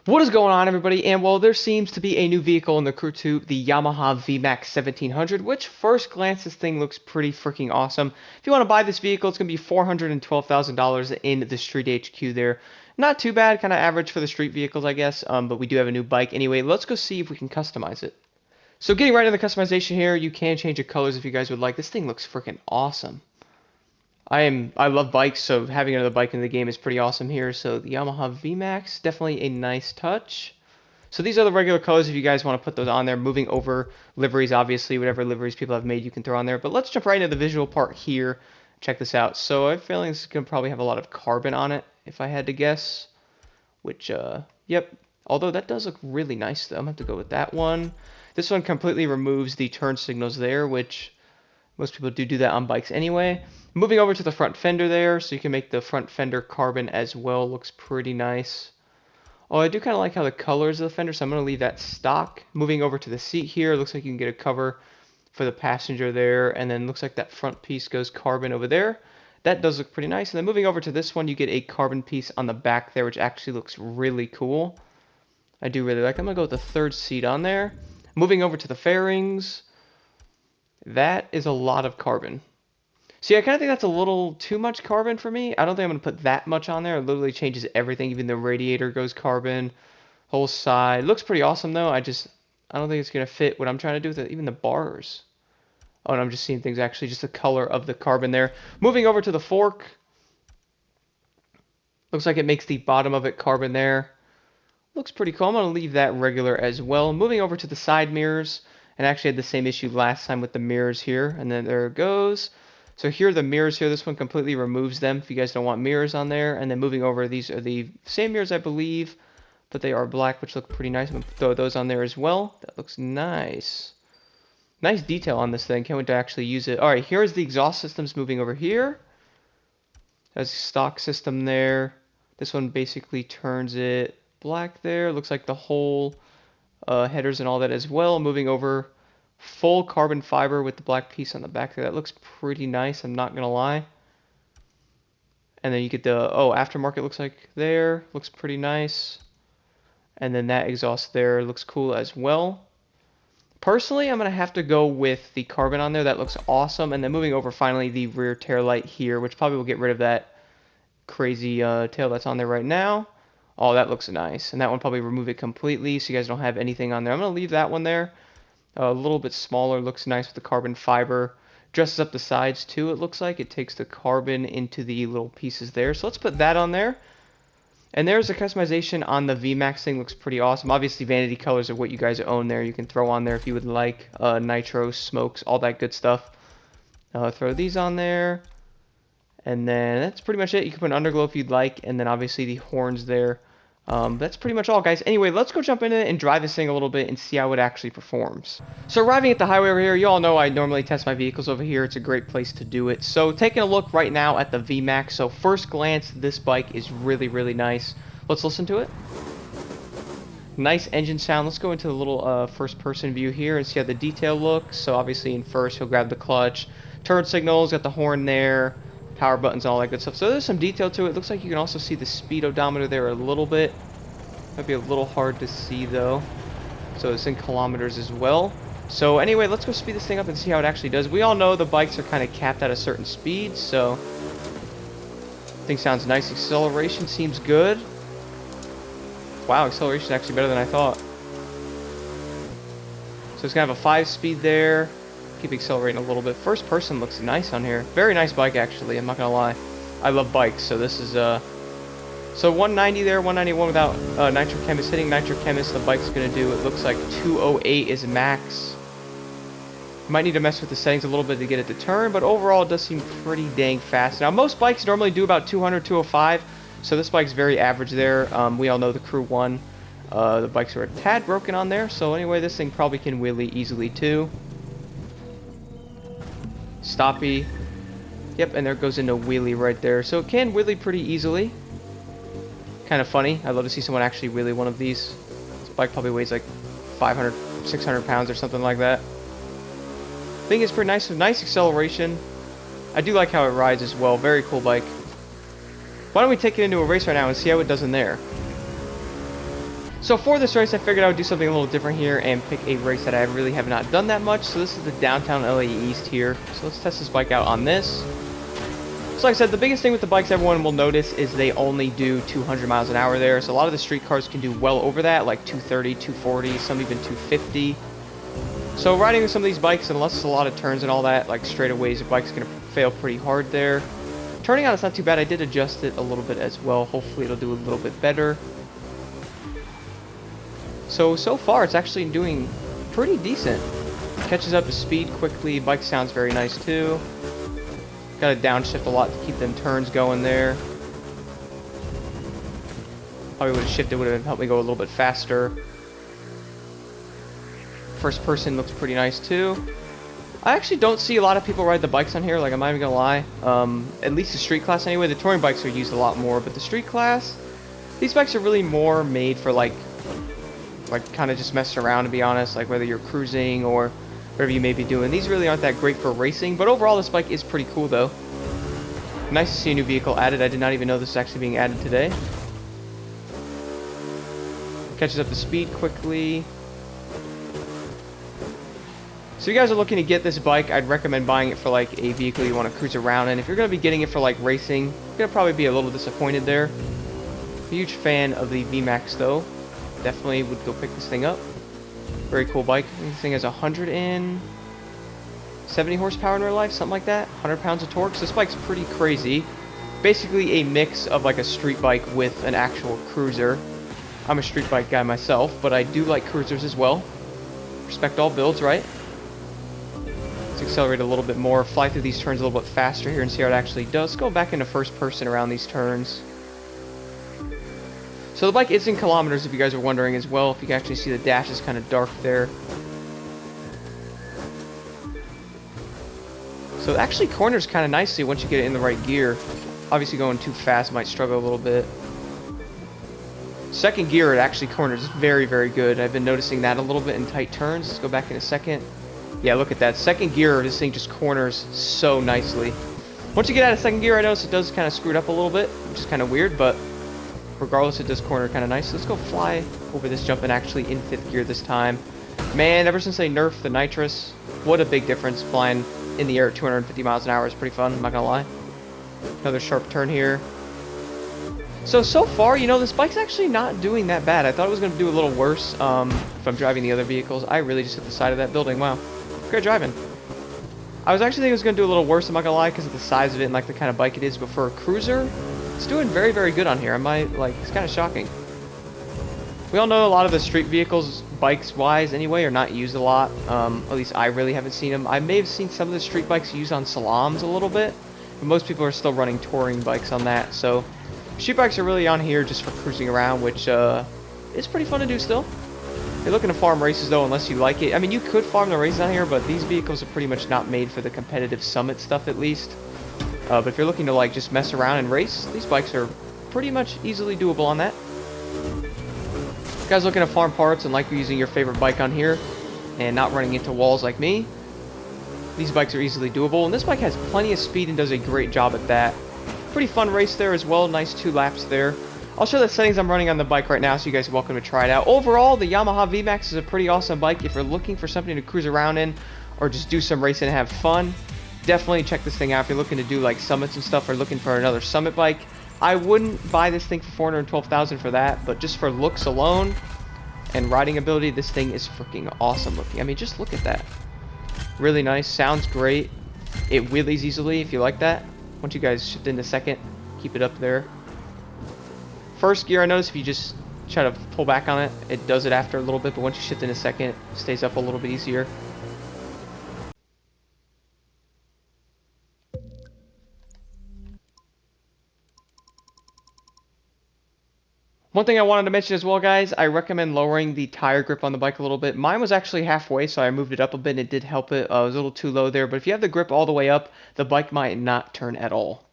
What is going on, everybody? And well, there seems to be a new vehicle in the crew tube, the Yamaha VMAX 1700, which first glance this thing looks pretty freaking awesome. If you want to buy this vehicle, it's going to be $412,000 in the Street HQ there. Not too bad, kind of average for the street vehicles, I guess, but we do have a new bike. Anyway, let's go see if we can customize it. So getting right into the customization here, you can change the colors if you guys would like. This thing looks freaking awesome. I love bikes, so having another bike in the game is pretty awesome here. So the Yamaha VMAX, definitely a nice touch. So these are the regular colors if you guys want to put those on there. Moving over liveries, obviously, whatever liveries people have made, you can throw on there. But let's jump right into the visual part here. Check this out. So I have a feeling this is going to probably have a lot of carbon on it, if I had to guess. Which, yep. Although that does look really nice, though. I'm going to have to go with that one. This one completely removes the turn signals there, which most people do that on bikes anyway. Moving over to the front fender there, so you can make the front fender carbon as well. Looks pretty nice. Oh, I do kind of like how the colors of the fender, so I'm going to leave that stock. Moving over to the seat here, looks like you can get a cover for the passenger there, and then looks like that front piece goes carbon over there. That does look pretty nice. And then moving over to this one, you get a carbon piece on the back there, which actually looks really cool. I do really like it. I'm going to go with the third seat on there. Moving over to the fairings. That is a lot of carbon. See, I kind of think that's a little too much carbon for me. I don't think I'm going to put that much on there. It literally changes everything. Even the radiator goes carbon. Whole side. Looks pretty awesome, though. I don't think it's going to fit what I'm trying to do with it. Even the bars. Oh, and I'm just seeing things actually. Just the color of the carbon there. Moving over to the fork. Looks like it makes the bottom of it carbon there. Looks pretty cool. I'm going to leave that regular as well. Moving over to the side mirrors. And I actually had the same issue last time with the mirrors here. And then there it goes. So here are the mirrors here. This one completely removes them if you guys don't want mirrors on there. And then moving over, these are the same mirrors, I believe, but they are black, which look pretty nice. I'm going to throw those on there as well. That looks nice. Nice detail on this thing. Can't wait to actually use it. All right, here's the exhaust systems moving over here. There's a stock system there. This one basically turns it black there. Looks like the whole headers and all that as well. Moving over. Full carbon fiber with the black piece on the back there. That looks pretty nice, I'm not going to lie. And then you get the, aftermarket looks like there. Looks pretty nice. And then that exhaust there looks cool as well. Personally, I'm going to have to go with the carbon on there. That looks awesome. And then moving over, finally, the rear tail light here, which probably will get rid of that crazy tail that's on there right now. Oh, that looks nice. And that one probably remove it completely so you guys don't have anything on there. I'm going to leave that one there. A little bit smaller, looks nice with the carbon fiber. Dresses up the sides too, it looks like. It takes the carbon into the little pieces there. So let's put that on there. And there's the customization on the VMAX thing. Looks pretty awesome. Obviously, vanity colors are what you guys own there. You can throw on there if you would like. Nitro, smokes, all that good stuff. Throw these on there. And then that's pretty much it. You can put an underglow if you'd like. And then obviously the horns there. That's pretty much all, guys. Anyway, let's go jump into it and drive this thing a little bit and see how it actually performs. So arriving at the highway over here, you all know I normally test my vehicles over here. It's a great place to do it. So taking a look right now at the VMAX. So first glance, this bike is really, really nice. Let's listen to it. Nice engine sound. Let's go into the little first person view here and see how the detail looks. So obviously in first, he'll grab the clutch. Turn signals, got the horn there. Power buttons and all that good stuff. So there's some detail to it. Looks like you can also see the speed odometer there a little bit. Might be a little hard to see though. So it's in kilometers as well. So anyway, let's go speed this thing up and see how it actually does. We all know the bikes are kind of capped at a certain speed, so thing sounds nice. Acceleration seems good. Wow, acceleration is actually better than I thought. So it's gonna have a 5-speed there. Keep accelerating a little bit. First person looks nice on here. Very nice bike, actually. I'm not gonna lie. I love bikes, so this is so 190 there, 191 without Nitro Chemist hitting. Nitro Chemist, the bike's gonna do. It looks like 208 is max. Might need to mess with the settings a little bit to get it to turn, but overall it does seem pretty dang fast. Now most bikes normally do about 200, 205, so this bike's very average there. We all know the Crew 1. The bikes are a tad broken on there, so anyway, this thing probably can wheelie easily too. Stoppy. Yep, and there goes into wheelie right there. So it can wheelie pretty easily. Kind of funny. I'd love to see someone actually wheelie one of these. This bike probably weighs like 500, 600 pounds or something like that. Thing is pretty nice. Nice acceleration. I do like how it rides as well. Very cool bike. Why don't we take it into a race right now and see how it does in there? So for this race, I figured I would do something a little different here and pick a race that I really have not done that much. So this is the downtown LA East here. So let's test this bike out on this. So like I said, the biggest thing with the bikes everyone will notice is they only do 200 miles an hour there. So a lot of the street cars can do well over that, like 230, 240, some even 250. So riding with some of these bikes, unless it's a lot of turns and all that, like straightaways, the bike's going to fail pretty hard there. Turning out, it's not too bad. I did adjust it a little bit as well. Hopefully it'll do a little bit better. So far it's actually doing pretty decent. Catches up to speed quickly. Bike sounds very nice too. Got to downshift a lot to keep them turns going there. Probably would have shifted, would have helped me go a little bit faster. First person looks pretty nice too. I actually don't see a lot of people ride the bikes on here, like I'm not even gonna lie. At least the street class anyway. The touring bikes are used a lot more, but the street class, these bikes are really more made for like kind of just messing around, to be honest, like whether you're cruising or whatever you may be doing. These really aren't that great for racing, but overall this bike is pretty cool though. Nice to see a new vehicle added. I did not even know this was actually being added today. Catches up to speed quickly. So if you guys are looking to get this bike, I'd recommend buying it for like a vehicle you want to cruise around in. If you're going to be getting it for like racing, you're going to probably be a little disappointed there. Huge fan of the VMAX though. Definitely would go pick this thing up. Very cool bike. I think this thing has 170 horsepower in real life, something like that. 100 pounds of torque. So this bike's pretty crazy. Basically a mix of like a street bike with an actual cruiser. I'm a street bike guy myself, but I do like cruisers as well. Respect all builds, right? Let's accelerate a little bit more. Fly through these turns a little bit faster here and see how it actually does. Let's go back into first person around these turns. So the bike is in kilometers, if you guys are wondering as well. If you can actually see the dash is kind of dark there. So it actually corners kind of nicely once you get it in the right gear. Obviously going too fast might struggle a little bit. Second gear, it actually corners very, very good. I've been noticing that a little bit in tight turns. Let's go back in a second. Yeah, look at that. Second gear, this thing just corners so nicely. Once you get out of second gear, I notice it does kind of screw it up a little bit, which is kind of weird, but regardless, it does corner kind of nice. So let's go fly over this jump and actually in fifth gear this time. Man, ever since they nerfed the nitrous, what a big difference. Flying in the air at 250 miles an hour is pretty fun, I'm not gonna lie. Another sharp turn here. So far, you know, this bike's actually not doing that bad. I thought it was gonna do a little worse if I'm driving the other vehicles. I really just hit the side of that building. Wow, great driving. I was actually thinking it was gonna do a little worse, I'm not gonna lie, because of the size of it and like the kind of bike it is, but for a cruiser, it's doing very, very good on here. It's kind of shocking. We all know a lot of the street vehicles, bikes-wise anyway, are not used a lot. At least I really haven't seen them. I may have seen some of the street bikes used on salams a little bit, but most people are still running touring bikes on that. So street bikes are really on here just for cruising around, which is pretty fun to do still. If you're looking to farm races though, unless you like it. I mean, you could farm the races on here, but these vehicles are pretty much not made for the competitive summit stuff at least. But if you're looking to like just mess around and race, these bikes are pretty much easily doable on that. If you guys looking to farm parts and like using your favorite bike on here and not running into walls like me, these bikes are easily doable. And this bike has plenty of speed and does a great job at that. Pretty fun race there as well. Nice 2 laps there. I'll show the settings I'm running on the bike right now, so you guys are welcome to try it out. Overall, the Yamaha VMAX is a pretty awesome bike if you're looking for something to cruise around in or just do some racing and have fun. Definitely check this thing out if you're looking to do like summits and stuff or looking for another summit bike. I wouldn't buy this thing for $412,000 for that, but just for looks alone and riding ability, this thing is freaking awesome looking. I mean, just look at that. Really nice, sounds great. It wheelies easily if you like that. Once you guys shift into second, keep it up there. First gear, I notice if you just try to pull back on it, it does it after a little bit, but once you shift into second, it stays up a little bit easier. One thing I wanted to mention as well, guys, I recommend lowering the tire grip on the bike a little bit. Mine was actually halfway, so I moved it up a bit and it did help it. It was a little too low there, but if you have the grip all the way up, the bike might not turn at all.